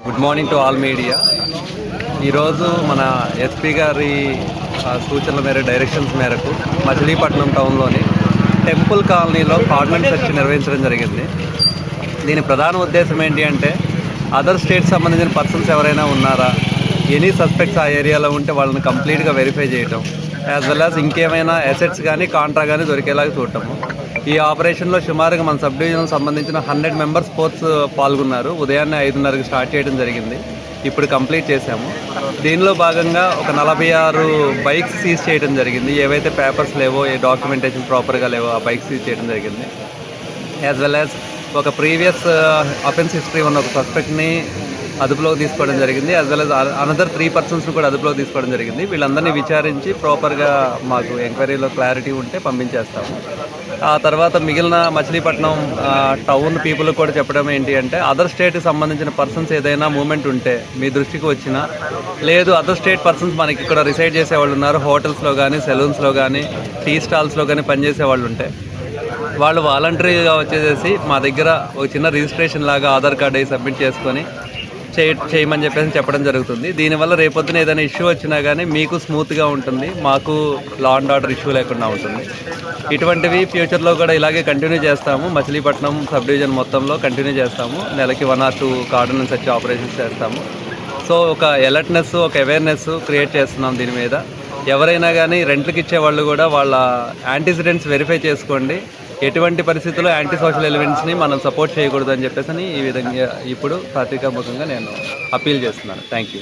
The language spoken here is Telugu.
Good morning to all media. ఈరోజు మన ఎస్పీ గారి సూచనల మేరకు, డైరెక్షన్స్ మేరకు మచిలీపట్నం టౌన్లోని టెంపుల్ కాలనీలో కార్డన్ సెర్చ్ నిర్వహించడం జరిగింది. దీని ప్రధాన ఉద్దేశం ఏంటి అంటే, అదర్ స్టేట్స్ సంబంధించిన పర్సన్స్ ఎవరైనా ఉన్నారా, ఎనీ సస్పెక్ట్స్ ఆ ఏరియాలో ఉంటే వాళ్ళని కంప్లీట్గా వెరిఫై చేయటం, యాజ్ వెల్ యాజ్ ఇంకేమైనా అసెట్స్ కానీ కాంట్రా కానీ దొరికేలాగా చూడటము. ఈ ఆపరేషన్లో సుమారుగా మన సబ్ డివిజన్ సంబంధించిన 100 మెంబర్స్ స్పోర్ట్స్ పాల్గొన్నారు. ఉదయాన్నే 5:30కి స్టార్ట్ చేయడం జరిగింది. ఇప్పుడు కంప్లీట్ చేశాము. దీనిలో భాగంగా ఒక 46 బైక్స్ సీజ్ చేయడం జరిగింది. ఏవైతే పేపర్స్ లేవో, ఏ డాక్యుమెంటేషన్ ప్రాపర్గా లేవో ఆ బైక్స్ సీజ్ చేయడం జరిగింది. యాజ్ వెల్ యాజ్ ఒక ప్రీవియస్ అఫెన్స్ హిస్టరీ ఉన్న ఒక సస్పెక్ట్ని అదుపులోకి తీసుకోవడం జరిగింది. యాజ్ వెల్ యాజ్ అనదర్ 3 పర్సన్స్ని కూడా అదుపులోకి తీసుకోవడం జరిగింది. వీళ్ళందరినీ విచారించి ప్రాపర్గా మాకు ఎంక్వైరీలో క్లారిటీ ఉంటే పంపించేస్తాము. ఆ తర్వాత మిగిలిన మచిలీపట్నం టౌన్ పీపుల్ కూడా చెప్పడం ఏంటి అంటే, అదర్ స్టేట్కి సంబంధించిన పర్సన్స్ ఏదైనా మూమెంట్ ఉంటే మీ దృష్టికి వచ్చినా, లేదు అదర్ స్టేట్ పర్సన్స్ మనకి ఇక్కడ రిసైడ్ చేసే వాళ్ళు ఉన్నారు, హోటల్స్లో కానీ, సెలూన్స్లో కానీ, టీ స్టాల్స్లో కానీ పనిచేసే వాళ్ళు ఉంటే, వాళ్ళు వాలంటరీగా వచ్చేసి మా దగ్గర ఒక చిన్న రిజిస్ట్రేషన్ లాగా ఆధార్ కార్డు అవి సబ్మిట్ చేసుకొని చేయమని చెప్పడం జరుగుతుంది. దీనివల్ల రేపొద్దున ఏదైనా ఇష్యూ వచ్చినా కానీ మీకు స్మూత్గా ఉంటుంది, మాకు లా అండ్ ఆర్డర్ ఇష్యూ లేకుండా ఉంటుంది. ఇటువంటివి ఫ్యూచర్లో కూడా ఇలాగే కంటిన్యూ చేస్తాము. మచిలీపట్నం సబ్ డివిజన్ మొత్తంలో కంటిన్యూ చేస్తాము. నెలకి 1 or 2 కార్డన్ సెర్చ్ ఆపరేషన్స్ చేస్తాము. సో ఒక అలర్ట్నెస్, ఒక అవేర్నెస్ క్రియేట్ చేస్తున్నాం దీని మీద. ఎవరైనా కానీ రెంట్లకు ఇచ్చే వాళ్ళు కూడా వాళ్ళ యాంటీసిడెంట్స్ వెరిఫై చేసుకోండి. ఎటువంటి పరిస్థితుల్లో యాంటీ సోషల్ ఎలిమెంట్స్ని మనం సపోర్ట్ చేయకూడదు అని చెప్పేసి ఈ విధంగా ఇప్పుడు పత్రికాముఖంగా నేను అప్పీల్ చేస్తున్నాను. Thank you.